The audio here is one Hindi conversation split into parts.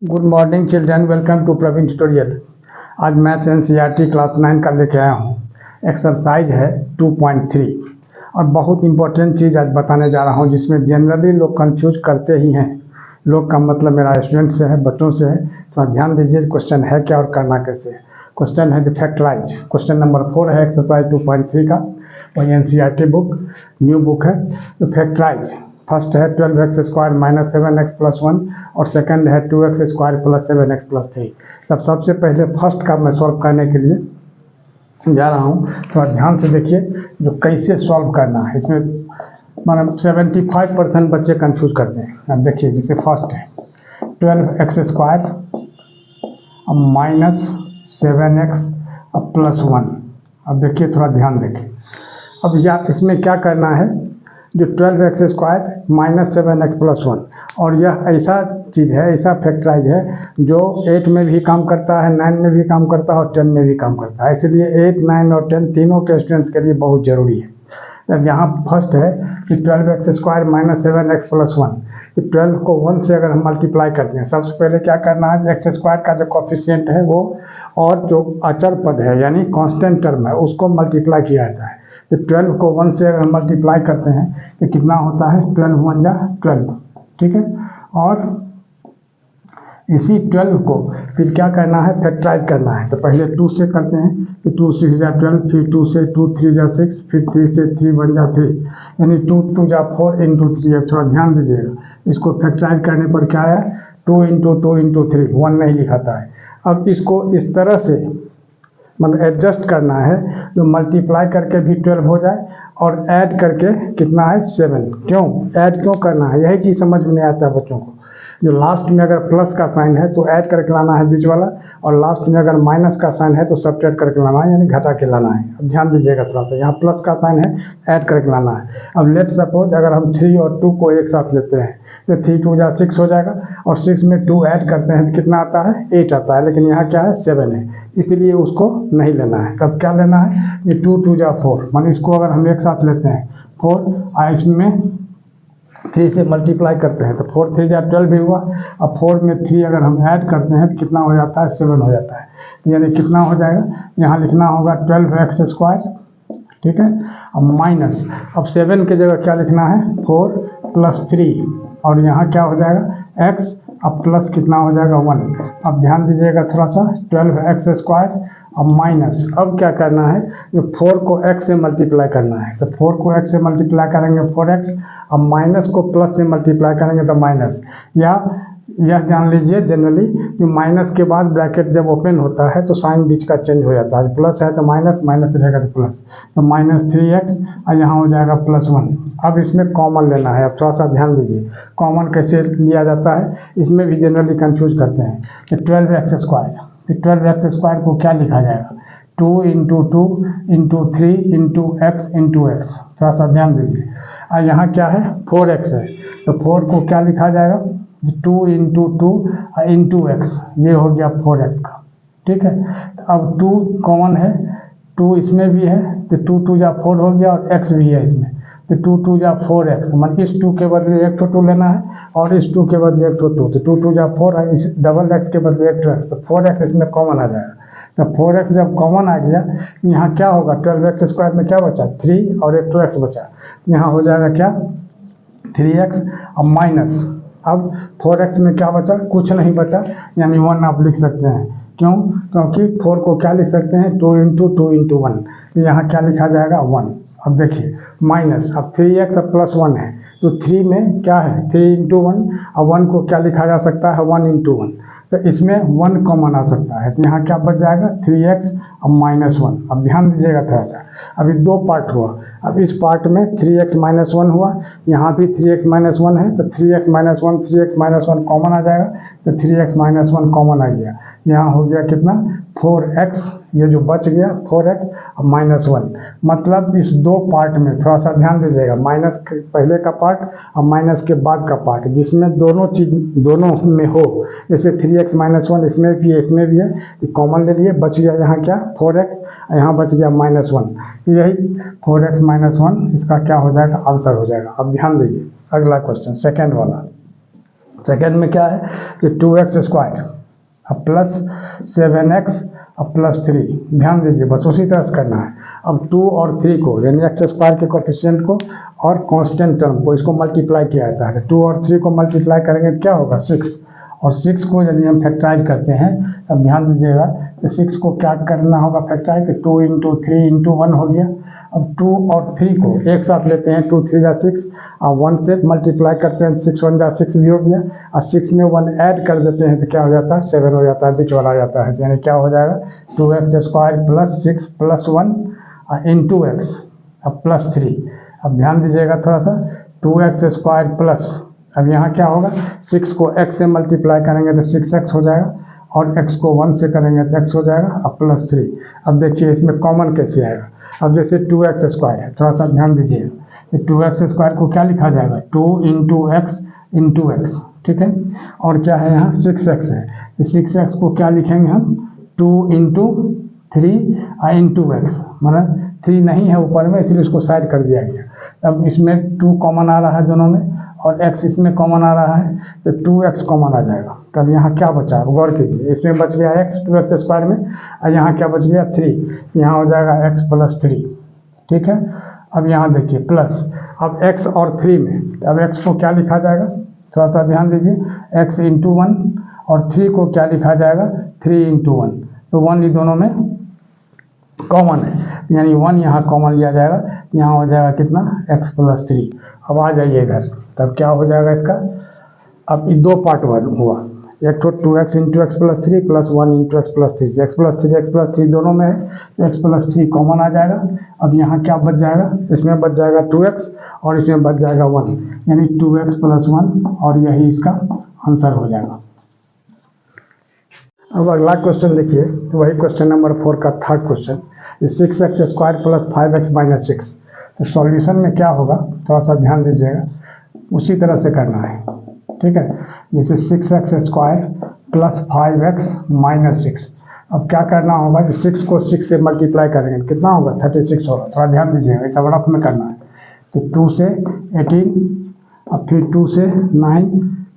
Good morning children, welcome to Praveen tutorial. आज मैथ्स एनसीईआरटी क्लास 9 का लेके आया हूँ। एक्सरसाइज है 2.3 और बहुत इंपॉर्टेंट चीज़ आज बताने जा रहा हूँ जिसमें जनरली लोग कंफ्यूज करते ही हैं। लोग का मतलब मेरा स्टूडेंट से है, बच्चों से है। तो ध्यान दीजिए क्वेश्चन है क्या और करना कैसे है। क्वेश्चन है फैक्टराइज। क्वेश्चन नंबर 4 है एक्सरसाइज 2.3 का, वही एनसीईआरटी बुक न्यू बुक है। तो फैक्टराइज फर्स्ट है 12x² माइनस 7x प्लस 1 और सेकंड है 2x² प्लस 7x प्लस 3। तब सबसे पहले फर्स्ट का मैं सॉल्व करने के लिए जा रहा हूँ। थोड़ा ध्यान से देखिए जो कैसे सॉल्व करना है। इसमें मतलब 75% बच्चे कंफ्यूज करते हैं। अब देखिए जैसे फर्स्ट है 12x² माइनस 7x प्लस 1। अब देखिए थोड़ा ध्यान देखिए। अब या इसमें क्या करना है, जो 12x² माइनस 7x प्लस 1 और यह ऐसा चीज़ है, ऐसा फैक्टराइज है जो 8 में भी काम करता है, 9 में भी काम करता है और 10 में भी काम करता है। इसलिए 8, 9 और 10 तीनों के स्टूडेंट्स के लिए बहुत ज़रूरी है। अब यहाँ फर्स्ट है कि 12x² माइनस 7x प्लस 1। तो 12 को 1 से अगर हम मल्टीप्लाई करते हैं, सबसे पहले क्या करना है, x² का जो कोफिशिएंट है वो और जो अचर पद है यानी कांस्टेंट टर्म है उसको मल्टीप्लाई किया जाता है। तो 12 को 1 से अगर हम मल्टीप्लाई करते हैं तो कितना होता है, 12 1 जा 12, ठीक है। और इसी 12 को फिर क्या करना है, फैक्टराइज करना है। तो पहले 2 से करते हैं कि 2 6 जा 12, फिर 2 से 2 3 जा 6, फिर 3 से 3 1 जा 3, यानी 2 2 जा 4 इंटू 3। अब थोड़ा ध्यान दीजिएगा, इसको फैक्टराइज करने पर क्या है, 2 इंटू 2 इंटू 3, 1 नहीं लिखाता है। अब इसको इस तरह से मतलब एडजस्ट करना है जो मल्टीप्लाई करके भी 12 हो जाए और ऐड करके कितना है 7। क्यों ऐड क्यों करना है, यही चीज़ समझ में नहीं आता है बच्चों को। जो लास्ट में अगर प्लस का साइन है तो ऐड करके लाना है बीच वाला, और लास्ट में अगर माइनस का साइन है तो सब्ट्रैक्ट करके लाना है यानी घटा के लाना है। अब ध्यान दीजिएगा थोड़ा सा, यहाँ प्लस का साइन है, ऐड करके लाना है। अब लेट सपोज अगर हम 3 और 2 को एक साथ लेते हैं तो 3 2 जा 6 हो जाएगा और 6 में 2 ऐड करते हैं तो कितना आता है, 8 आता है। लेकिन यहाँ क्या है, 7 है, इसलिए उसको नहीं लेना है। तब क्या लेना है, ये 2 2 जा 4, मान इसको अगर हम एक साथ लेते हैं 4, इसमें 3 से मल्टीप्लाई करते हैं तो 4 3 जा 12 भी हुआ। अब 4 में 3 अगर हम ऐड करते हैं तो कितना हो जाता है, 7 हो जाता है। तो यानी कितना हो जाएगा, यहाँ लिखना होगा 12x², ठीक है। अब माइनस, अब 7 की जगह क्या लिखना है, 4 प्लस 3, और यहाँ क्या हो जाएगा x, अब प्लस कितना हो जाएगा 1। अब ध्यान दीजिएगा थोड़ा सा, 12x² अब माइनस, अब क्या करना है, ये 4 को x से मल्टीप्लाई करना है। तो 4 को x से मल्टीप्लाई करेंगे 4x, अब माइनस को प्लस से मल्टीप्लाई करेंगे तो माइनस। या यह जान लीजिए जनरली कि माइनस के बाद ब्रैकेट जब ओपन होता है तो साइन बीच का चेंज हो जाता है। प्लस है तो माइनस, माइनस रहेगा तो प्लस, तो माइनस 3x और यहाँ हो जाएगा प्लस 1। अब इसमें कॉमन लेना है। अब थोड़ा सा ध्यान दीजिए कॉमन कैसे लिया जाता है, इसमें भी जनरली कंफ्यूज करते हैं कि 12x², तो 12x² को क्या लिखा जाएगा, 2 into 2 into 3 into x into x। थोड़ा सा ध्यान दीजिए। और यहाँ क्या है, 4x है, तो 4 को क्या लिखा जाएगा, 2 इंटू 2 इंटू x, ये हो गया 4x का, ठीक है। अब 2 कॉमन है, 2 इसमें भी है तो 2 2 जा 4 हो गया और x भी है इसमें, तो 2 2 जा 4x, मतलब इस 2 के बदले एक 2 लेना है और इस 2 के बदले एक 2, तो 2 2 जा 4 है, इस डबल x के बदले एक 2x, तो 4x इसमें कॉमन आ जाएगा। तो 4x जब कॉमन आ गया यहाँ क्या होगा, 12x² में क्या बचा, 3 और एक 2x बचा, यहाँ हो जाएगा क्या 3x। अब माइनस, अब 4x में क्या बचा, कुछ नहीं बचा, यानी 1 आप लिख सकते हैं। क्यों, क्योंकि 4 को क्या लिख सकते हैं, 2 इंटू 2 इंटू 1, तो यहाँ क्या लिखा जाएगा 1। अब देखिए माइनस, अब 3x अब प्लस 1 है तो 3 में क्या है, 3 इंटू 1, अब 1 को क्या लिखा जा सकता है, 1 इंटू 1, तो इसमें 1 कॉमन आ सकता है। तो यहाँ क्या बच जाएगा, 3x अब माइनस 1। अब ध्यान दीजिएगा थोड़ा सा, अभी 2 पार्ट हुआ। अब इस पार्ट में 3x माइनस 1 हुआ, यहाँ भी 3x माइनस 1 है तो 3x minus 1 3x minus 1 common आ जाएगा, तो 3x माइनस 1 कॉमन आ गया। यहाँ हो गया कितना, 4x, ये जो बच गया 4x और माइनस 1। मतलब इस 2 पार्ट में थोड़ा सा ध्यान दीजिएगा, माइनस के पहले का पार्ट और माइनस के बाद का पार्ट, जिसमें दोनों चीज दोनों में हो, जैसे 3x माइनस 1 इसमें भी है इसमें भी है, तो कॉमन ले लिए, बच गया यहाँ क्या 4x, यहाँ बच गया माइनस 1। यही 4x माइनस 1 इसका क्या हो जाएगा, आंसर हो जाएगा। अब ध्यान दीजिए अगला क्वेश्चन सेकेंड वाला, सेकेंड में क्या है कि 2x स्क्वायर अब प्लस 7x अब प्लस 3, ध्यान दीजिए बस उसी तरह से करना है। अब 2 और 3 को यानी एक्स स्क्वायर के कोफिशिएंट को और कांस्टेंट टर्म को इसको मल्टीप्लाई किया जाता है। 2 और 3 को मल्टीप्लाई करेंगे तो क्या होगा 6, और 6 को यदि हम फैक्टराइज करते हैं तब ध्यान दीजिएगा कि 6 को क्या करना होगा फैक्टराइज, कि 2 इंटू 3 इंटू 1 हो गया। अब 2 और 3 को एक साथ लेते हैं, 2 3 जा 6 और 1 से मल्टीप्लाई करते हैं, 6 1 जा 6 भी हो गया, और 6 में 1 ऐड कर देते हैं तो क्या हो जाता है 7 हो जाता है, बीच वाला आ जाता है। यानी क्या हो जाएगा 2x square plus 6 plus 1 into x अब प्लस 3। अब ध्यान दीजिएगा थोड़ा सा, 2x स्क्वायर प्लस, अब यहाँ क्या होगा 6 को x से मल्टीप्लाई करेंगे तो 6x हो जाएगा, और x को 1 से करेंगे तो x हो जाएगा, अब प्लस 3। अब देखिए इसमें कॉमन कैसे आएगा। अब जैसे 2x स्क्वायर है, थोड़ा सा ध्यान दीजिए कि 2x स्क्वायर को क्या लिखा जाएगा 2 इंटू एक्स, ठीक है। और क्या है यहाँ 6x है, 6x को क्या लिखेंगे हम 2 इंटू 3 इंटू एक्स, मतलब 3 नहीं है ऊपर में इसलिए उसको साइड कर दिया गया। अब इसमें 2 कॉमन आ रहा है दोनों में, और x इसमें कॉमन आ रहा है तो 2x कॉमन आ जाएगा। तब यहाँ क्या बचा गौर कीजिए, इसमें बच गया x 2x स्क्वायर में, और यहाँ क्या बच गया 3, यहाँ हो जाएगा x प्लस 3, ठीक है। अब यहाँ देखिए प्लस, अब x और 3 में, अब x को क्या लिखा जाएगा थोड़ा सा ध्यान दीजिए, x इंटू 1, और 3 को क्या लिखा जाएगा 3 इंटू 1, तो 1 ये दोनों में कॉमन है, यानी 1 यहाँ कॉमन लिया जाएगा, यहाँ हो जाएगा कितना x प्लस 3। अब आ जाइए इधर, तब क्या हो जाएगा इसका, अब ये 2 पार्ट हुआ, एक तो 2x into x plus 3 plus 1 into x plus 3, x plus 3 दोनों में है तो x प्लस 3 कॉमन आ जाएगा। अब यहाँ क्या बच जाएगा, इसमें बच जाएगा 2x और इसमें बच जाएगा 1, यानी 2x प्लस 1, और यही इसका आंसर हो जाएगा। अब अगला क्वेश्चन देखिए, तो वही क्वेश्चन नंबर 4 का third question, 6x square plus 5x minus 6। तो सॉल्यूशन में क्या होगा थोड़ा सा ध्यान दीजिएगा, उसी तरह से करना है, ठीक है। जैसे 6x square plus 5x minus 6, अब क्या करना होगा कि 6 को 6 से मल्टीप्लाई करेंगे कितना होगा 36 होगा, थोड़ा ध्यान दीजिएगा, इस रफ में करना है। तो 2 से 18, अब फिर 2 से 9,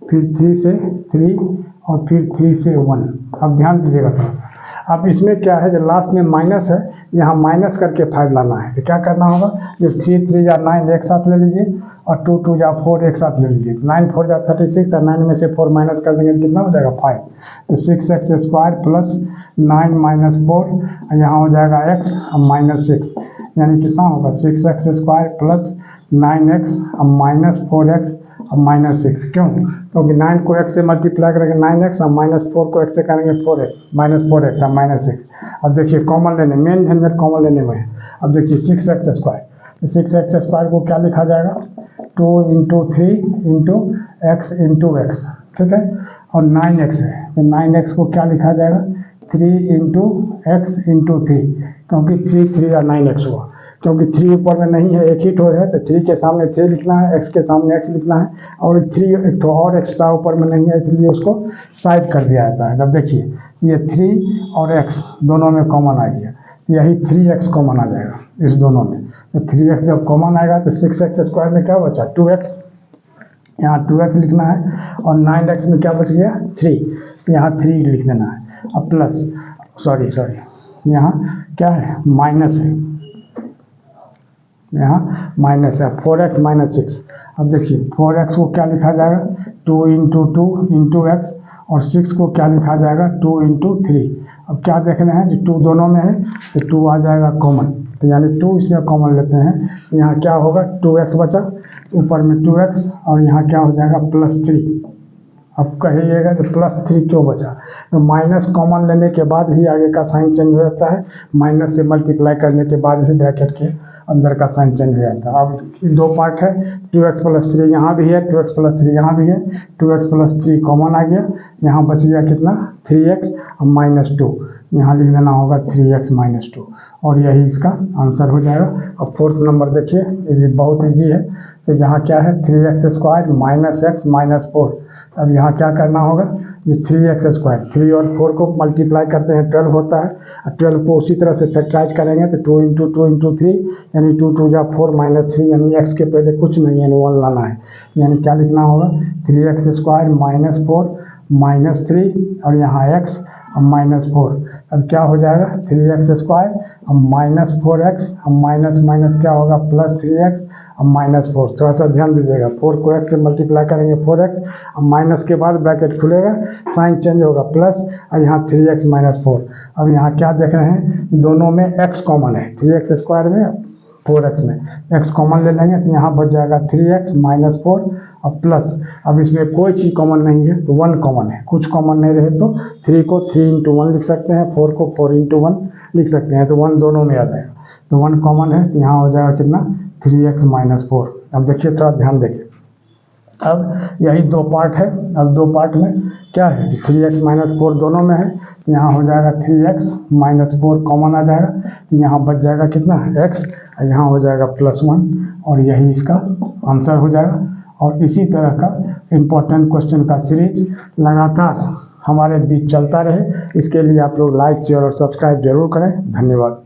फिर 3 से 3, और फिर 3 से 1। अब ध्यान दीजिएगा थोड़ा सा, अब इसमें क्या है जो लास्ट में माइनस है, यहाँ माइनस करके 5 लाना है, तो क्या करना होगा, जो 3 3 या 9 एक साथ ले लीजिए, और 2 2 या 4 एक साथ ले लीजिए, 9 4 या 36, और 9 में से 4 माइनस कर देंगे कितना हो जाएगा 5। तो 6x स्क्वायर प्लस 9 माइनस 4, यहाँ हो जाएगा x और माइनस 6, यानी कितना होगा 6x स्क्वायर प्लस 9x और माइनस 4x और माइनस 6। क्यों, क्योंकि 9 को x से मल्टीप्लाई करेंगे 9x, और माइनस 4 को x से करेंगे 4x, माइनस 4x और माइनस 6। अब देखिए कॉमन लेने, मेन झंझट कॉमन लेने में है। अब देखिए 6x स्क्वायर, 6x स्क्वायर को क्या लिखा जाएगा 2 into 3 into x into x, ठीक है। और 9x है तो 9x को क्या लिखा जाएगा 3 इंटू एक्स इंटू 3, क्योंकि 3 3 या 9x हुआ, क्योंकि 3 ऊपर में नहीं है, एक ही ठो है, तो 3 के सामने 3 लिखना है, x के सामने x लिखना है, और 3 एक ठो और एक्स्ट्रा ऊपर में नहीं है, इसलिए उसको साइड कर दिया जाता है। तब देखिए ये 3 और x दोनों में कॉमन आ गया, यही 3x कॉमन आ जाएगा इस दोनों में। तो 3x जब कॉमन आएगा तो 6x स्क्वायर में क्या बचा 2x, यहाँ 2x लिखना है, और 9x में क्या बच गया 3, यहाँ 3 लिख देना है। अब प्लस सॉरी यहाँ क्या है माइनस है, यहाँ माइनस है, 4x माइनस 6। अब देखिए 4x को क्या लिखा जाएगा 2 इंटू 2 इंटू एक्स, और 6 को क्या लिखा जाएगा 2 इंटू 3। अब क्या देख रहे हैं जो 2 दोनों में है तो 2 आ जाएगा कॉमन, तो यानी 2 इसमें कॉमन लेते हैं, तो यहाँ क्या होगा 2x बचा, ऊपर में 2x, और यहाँ क्या हो जाएगा प्लस 3। अब कहिएगा तो प्लस 3 क्यों बचा, तो माइनस कॉमन लेने के बाद भी आगे का साइन चेंज हो जाता है, माइनस से मल्टीप्लाई करने के बाद भी ब्रैकेट के अंदर का साइन चेंज हो जाता है। अब 2 पार्ट है, 2x प्लस 3 यहाँ भी है, 2x प्लस 3 यहाँ भी है, 2x प्लस 3 कॉमन आ गया, यहाँ बच गया कितना 3x और माइनस 2, यहाँ लिख देना होगा 3x माइनस 2, और यही इसका आंसर हो जाएगा। अब 4th नंबर देखिए, ये भी बहुत ईजी है, तो यहाँ क्या है 3x square minus x minus 4। अब यहाँ क्या करना होगा, जो 3x², 3 और 4 को मल्टीप्लाई करते हैं 12 होता है, और 12 को उसी तरह से फैक्टराइज करेंगे तो 2 × 2 × 3 यानी 2 2 जा 4 -3 यानी x के पहले कुछ नहीं यानी 1 लाना है, यानी क्या लिखना होगा 3x² -4 -3 और यहाँ x और -4। अब क्या हो जाएगा 3x² और -4x और माइनस क्या होगा +3x और -4। थोड़ा सा ध्यान दीजिएगा, 4 को x से मल्टीप्लाई करेंगे 4x और माइनस के बाद ब्रैकेट खुलेगा, साइन चेंज होगा प्लस और यहाँ 3x -4। अब यहाँ क्या देख रहे हैं, दोनों में x कॉमन है, 3x² में 4x में x कॉमन ले लेंगे तो यहाँ बच जाएगा 3x -4 और प्लस, अब इसमें कोई चीज़ कॉमन नहीं है तो 1 कॉमन है, कुछ कॉमन नहीं रहे तो 3 को 3 × 1 लिख सकते हैं, 4 को 4 × 1 लिख सकते हैं, तो 1 दोनों में आ जाएगा, तो 1 कॉमन है तो यहाँ हो जाएगा कितना 3x -4। अब देखिए थोड़ा ध्यान देखिए, अब यही 2 पार्ट है, अब 2 पार्ट में क्या है 3x -4 दोनों में है, तो यहाँ हो जाएगा 3x -4 कॉमन आ जाएगा, तो यहाँ बच जाएगा कितना x और यहाँ हो जाएगा +1 और यही इसका आंसर हो जाएगा। और इसी तरह का इम्पोर्टेंट क्वेश्चन का सीरीज लगातार हमारे बीच चलता रहे, इसके लिए आप लोग लाइक शेयर और सब्सक्राइब जरूर करें। धन्यवाद।